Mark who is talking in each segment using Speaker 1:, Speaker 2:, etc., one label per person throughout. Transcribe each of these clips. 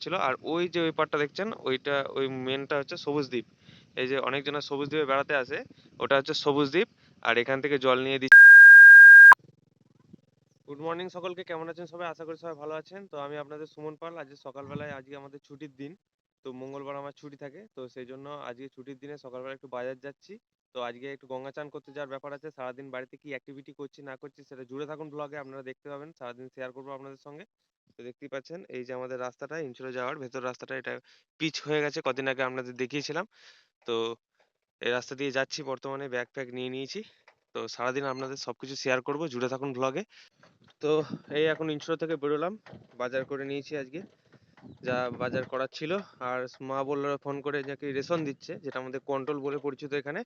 Speaker 1: ছিল। আর ওই যে ওই পাড়টা দেখছেন ওইটা ওই মেনটা হচ্ছে সবুজ দ্বীপ। এই যে অনেকজনের সবুজ দ্বীপে বেড়াতে আসে, ওটা হচ্ছে সবুজ দ্বীপ। আর এখান থেকে জল নিয়ে গুড মর্নিং সকলকে, কেমন আছেন সবাই? আশা করি সবাই ভালো আছেন। তো আমি আপনাদের সুমন পাল। আজকে সকালবেলায়, আজকে আমাদের ছুটির দিন, তো মঙ্গলবার আমার ছুটি থাকে, তো সেই জন্য আজকে ছুটির দিনে সকালবেলা একটু বাজার যাচ্ছি। তো আজকে একটু গঙ্গা চান করতে যাওয়ার ব্যাপার আছে। সারাদিন বাড়িতে কি অ্যাক্টিভিটি করছি না করছি সেটা জুড়ে থাকুন ব্লগে, আপনারা দেখতে পাবেন, সারাদিন শেয়ার করবো আপনাদের সঙ্গে। তো দেখতেই পাচ্ছেন এই যে আমাদের রাস্তাটা, ইনচুরে যাওয়ার ভেতর রাস্তাটা, এটা পিচ হয়ে গেছে, কদিন আগে আপনাদের দেখিয়েছিলাম। তো এই রাস্তা দিয়ে যাচ্ছি, বর্তমানে ব্যাগ ফ্যাগ নিয়ে নিয়েছি। তো সারাদিন আপনাদের সবকিছু শেয়ার করবো, জুড়ে থাকুন ব্লগে। তো এই এখন ইনস্টো থেকে বেরোলাম, বাজার করে নিয়েছি আজকে যা বাজার করার ছিল। আর মা বললো ফোন করে নাকি রেশন দিচ্ছে, যেটা আমাদের কন্ট্রোল বলে পরিচিত এখানে।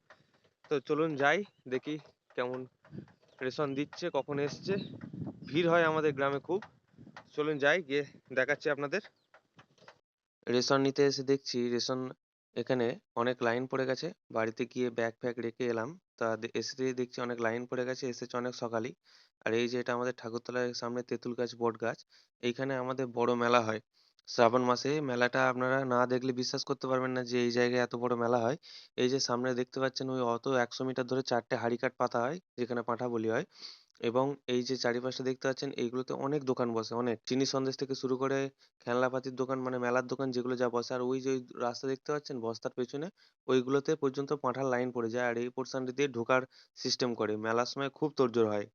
Speaker 1: তো চলুন যাই, দেখি কেমন রেশন দিচ্ছে, কখন এসছে। ভিড় হয় আমাদের গ্রামে খুব। চলুন যাই, গিয়ে দেখাচ্ছি আপনাদের। রেশন নিতে এসে দেখছি রেশন এখানে অনেক লাইন পড়ে গেছে। বাড়িতে গিয়ে ব্যাগ ফ্যাগ রেখে এলাম, তা এসে দেখছি অনেক লাইন পড়ে গেছে, এসেছে অনেক সকালই। আর এই যে এটা আমাদের ঠাকুরতলার সামনে তেঁতুল গাছ, বট গাছ, এইখানে আমাদের বড় মেলা হয় শ্রাবণ মাসে। মেলাটা আপনারা না দেখলে বিশ্বাস করতে পারবেন না যে এই জায়গায় এত বড় মেলা হয়। এই যে সামনে দেখতে পাচ্ছেন, ওই অত 100 মিটার ধরে 4টে হাড়িকাঠ পাতা হয়, যেখানে পাঁঠা বলি হয়। এবং এই যে চারিপাশে দেখতে পাচ্ছেন, এইগুলোতে অনেক দোকান বসে, অনেক চিনি সন্দেশ থেকে শুরু করে খেলনাপাতির দোকান, মানে মেলার দোকান যেগুলো যা বসে। আর ওই যে ওই রাস্তা দেখতে পাচ্ছেন বস্তার পেছনে, ওইগুলোতে পর্যন্ত পাঁঠার লাইন পড়ে যায়। আর এই পোর্শনটা দিয়ে ঢোকার সিস্টেম করে, মেলার সময় খুব তোড়জোড় হয়।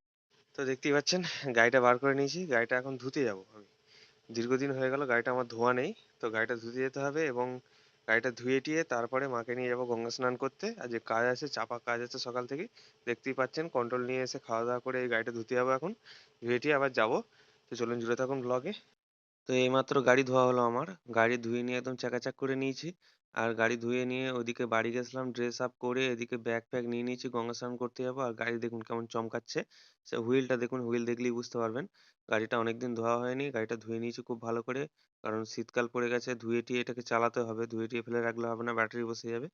Speaker 1: তো দেখতেই পাচ্ছেন গাড়িটা বার করে নিয়েছি, গাড়িটা এখন ধুতে যাবো আমি। দীর্ঘদিন হয়ে গেল গাড়িটা আমার ধোয়া নেই, তো গাড়িটা ধুতে যেতে হবে। এবং গাড়িটা ধুয়ে টিয়ে তারপরে মাকে নিয়ে যাবো গঙ্গা স্নান করতে। আর যে কাজ আছে, চাপা কাজ আছে সকাল থেকে, দেখতেই পাচ্ছেন। কন্ট্রোল নিয়ে এসে খাওয়া দাওয়া করে এই গাড়িটা ধুতে যাবো এখন, ধুয়ে টিয়ে আবার যাবো। তো চলুন জুড়ে থাকুন ব্লগে। তো এইমাত্র গাড়ি ধোয়া হলো আমার, গাড়ি ধুয়ে নিয়ে একদম চাকাচাক করে নিয়েছি। আর গাড়ি ধুয়ে নিয়ে ওদিকে বাড়ি গেছিলাম, ড্রেস আপ করে এদিকে ব্যাগ ফ্যাগ নিয়ে নিয়েছি, গঙ্গা স্নান করতে যাবো। আর গাড়ি দেখুন কেমন চমকাচ্ছে, সে হুইলটা দেখুন, হুইল দেখলেই বুঝতে পারবেন। গাড়িটা অনেকদিন ধোয়া হয়নি, গাড়িটা ধুয়ে নিয়েছি খুব ভালো করে, কারণ শীতকাল পড়ে গেছে, ধুয়ে টিয়ে এটাকে চালাতে হবে, ধুয়ে টিয়ে ফেলে রাখলে হবে না, ব্যাটারি বসে যাবে।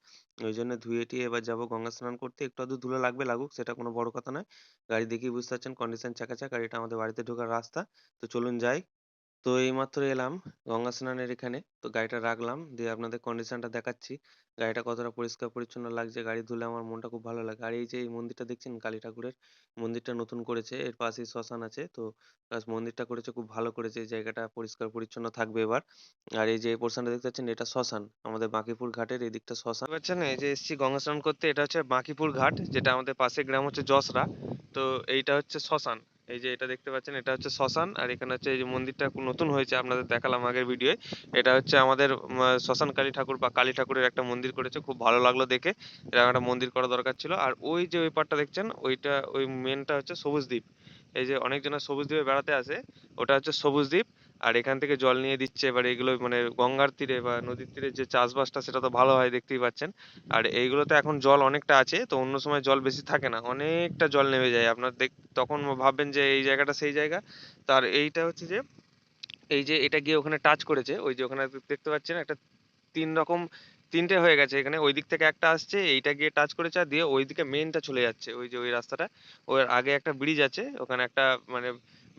Speaker 1: ওই জন্য ধুয়ে টিয়ে এবার যাবো গঙ্গা স্নান করতে। একটু আধটু ধুলো লাগবে, লাগুক, সেটা কোনো বড় কথা নয়। গাড়ি দেখেই বুঝতে পারছেন কন্ডিশন চাকাচাক, আর এটা আমাদের বাড়িতে ঢোকার রাস্তা। তো চলুন যাই। তো এইমাত্র এলাম গঙ্গা স্নানের এখানে, তো গাড়িটা রাখলাম, দিয়ে আপনাদের কন্ডিশনটা দেখাচ্ছি, গাড়িটা কতটা পরিষ্কার পরিচ্ছন্ন লাগছে। গাড়ি ধুলে আমার মনটা খুব ভালো লাগে। আর এই যে এই মন্দিরটা দেখছেন, কালী ঠাকুরের মন্দিরটা নতুন করেছে, এর পাশেই শ্মশান আছে। তো প্লাস মন্দিরটা করেছে খুব ভালো করেছে, এই জায়গাটা পরিষ্কার পরিচ্ছন্ন থাকবে এবার। আর এই যে এই পোর্শনটা দেখতে পাচ্ছেন, এটা শ্মশান, আমাদের বাঁকিপুর ঘাটের এই দিকটা শ্মশান। দেখতে পাচ্ছেন এই যে এসছি গঙ্গা স্নান করতে, এটা হচ্ছে বাঁকিপুর ঘাট, যেটা আমাদের পাশের গ্রাম হচ্ছে যশরা। তো এইটা হচ্ছে শ্মশান। এই যে এটা দেখতে পাচ্ছেন, এটা হচ্ছে শ্মশান। আর এখানে হচ্ছে এই যে মন্দিরটা নতুন হয়েছে, আপনাদের দেখালাম আগের ভিডিওয়ে। এটা হচ্ছে আমাদের শ্মশান কালী ঠাকুর বা কালী ঠাকুরের একটা মন্দির করেছে, খুব ভালো লাগলো দেখে। এরকম একটা মন্দির করা দরকার ছিল। আর ওই যে ওই পাড়টা দেখছেন, ওইটা ওই মেনটা হচ্ছে সবুজ দ্বীপ। এই যে অনেকজনের সবুজ দ্বীপে বেড়াতে আসে, ওটা হচ্ছে সবুজ দ্বীপ। আর এখান থেকে জল নিয়ে দিচ্ছে। এবার এগুলো মানে গঙ্গার তীরে বা নদীর তীরে যে চাষবাসটা, সেটা তো ভালো হয়, দেখতেই পাচ্ছেন। আর এইগুলোতে এখন জল অনেকটা আছে, তো অন্য সময় জল বেশি থাকে না, অনেকটা জল নেমে যায় আপনার তখন ভাববেন যে এই জায়গাটা সেই জায়গা। তার এইটা হচ্ছে যে এই যে এটা গিয়ে ওখানে টাচ করেছে, ওই যে ওখানে দেখতে পাচ্ছেন একটা তিন রকম, তিনটে হয়ে গেছে এখানে। ওই দিক থেকে একটা আসছে, এইটা গিয়ে টাচ করেছে, আর দিয়ে ওইদিকে মেইনটা চলে যাচ্ছে, ওই যে ওই রাস্তাটা। ওর আগে একটা ব্রিজ আছে ওখানে, একটা মানে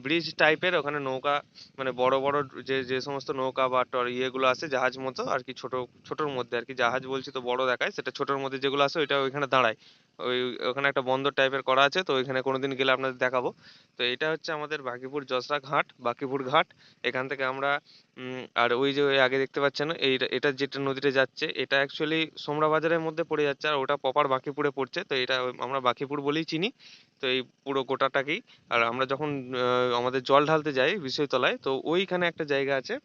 Speaker 1: ব্রিজ টাইপের, ওখানে নৌকা, মানে বড় বড় যে যে সমস্ত নৌকা বা ইয়েগুলো আছে, জাহাজ মতো আর কি, ছোট ছোটর মধ্যে আর কি, জাহাজ বলছি তো বড় দেখায়, সেটা ছোটর মধ্যে যেগুলো আছে ওইটা ওইখানে দাঁড়ায়। ওই ওখানে একটা বন্দর টাইপের করা আছে, তো ওইখানে কোনোদিন গেলে আপনাদের দেখাবো। তো এটা হচ্ছে আমাদের বাঁকিপুর যশরা ঘাট, বাঁকিপুর ঘাট। এখান থেকে আমরা আর ওই যে ওই আগে দেখতে পাচ্ছেন, এটা যেটা নদীতে যাচ্ছে, এটা অ্যাকচুয়ালি সোমরা বাজারের মধ্যে পড়ে যাচ্ছে, আর ওটা প্রপার বাঁকিপুরে পড়ছে। তো এটা আমরা বাঁকিপুর বলেই চিনি। তো এই পুরো গোটাটাকেই। আর আমরা যখন আমাদের জল ঢালতে যাই বিষয়তলায়, তো ওইখানে একটা জায়গা আছে,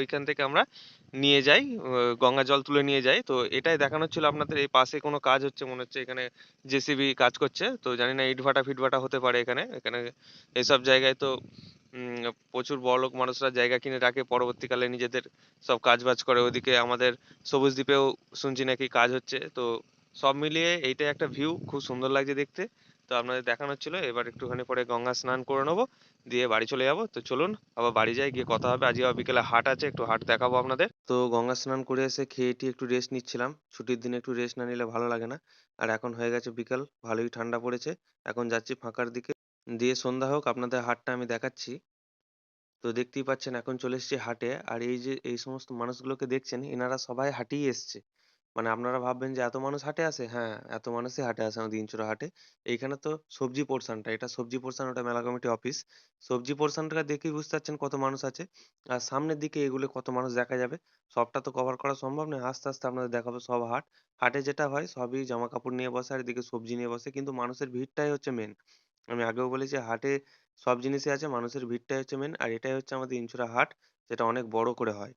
Speaker 1: ওইখান থেকে আমরা নিয়ে যাই, গঙ্গা জল তুলে নিয়ে যাই। তো এটাই দেখানোর ছিল আপনাদের। এই পাশে কোনো কাজ হচ্ছে মনে হচ্ছে, এখানে জেসিবি কাজ করছে, তো জানি না ইটভাটা ফিটভাটা হতে পারে এখানে এখানে এইসব জায়গায়। তো প্রচুর বড়লোক মানুষরা জায়গা কিনে রাখে, পরবর্তীকালে নিজেদের সব কাজ বাজ করে। ওদিকে আমাদের সবুজ দ্বীপেও শুনছি নাকি কাজ হচ্ছে। তো সব মিলিয়ে এইটাই একটা ভিউ, খুব সুন্দর লাগছে দেখতে। তো আপনাদের দেখানোর ছিল। এবার একটুখানি পরে গঙ্গা স্নান করে নেবো, দিয়ে বাড়ি চলে যাবো। তো চলুন আবার বাড়ি যাই, গিয়ে কথা হবে। আজকে আবার বিকেলে হাট আছে, একটু হাট দেখাবো আপনাদের। তো গঙ্গা স্নান করে এসে খেয়ে টেয়ে একটু রেস্ট নিচ্ছিলাম, ছুটির দিনে একটু রেস্ট না নিলে ভালো লাগে না। আর এখন হয়ে গেছে বিকাল, ভালোই ঠান্ডা পড়েছে, এখন যাচ্ছি ফাঁকার দিকে, দিয়ে সন্ধ্যা হোক আপনাদের হাটটা আমি দেখাচ্ছি। তো দেখতেই পাচ্ছেন এখন চলে এসেছি হাটে। আর এই যে এই সমস্ত মানুষগুলোকে দেখছেন এনারা সবাই হাটেই এসছে। মানে আপনারা ভাববেন যে এত মানুষ হাটে আসে? হ্যাঁ, এত মানুষই হাটে আসে আমাদের দিনচুরা হাটে। এইখানে তো সবজি পোরশনটা, এটা সবজি পোরশন, ওটা মেলা কমিটি অফিস। সবজি পোরশনটা দেখেই বুঝতে পারছেন কত মানুষ আছে। আর সামনের দিকে এগুলো কত মানুষ দেখা যাবে। সবটা তো কভার করা সম্ভব নয়। আস্তে, আস্তে আপনাদের দেখাবো সব হাট। হাটে যেটা হয় সবই জামাকাপড় নিয়ে বসে আর এদিকে সবজি নিয়ে বসে। কিন্তু মানুষের ভিড়টাই হচ্ছে মেইন। আমি আগেও বলেছি হাটে সব জিনিসই আছে, মানুষের ভিড়টাই হচ্ছে মেইন। আর এটাই হচ্ছে আমাদের ইনচুরা হাট, যেটা অনেক বড় করে হয়।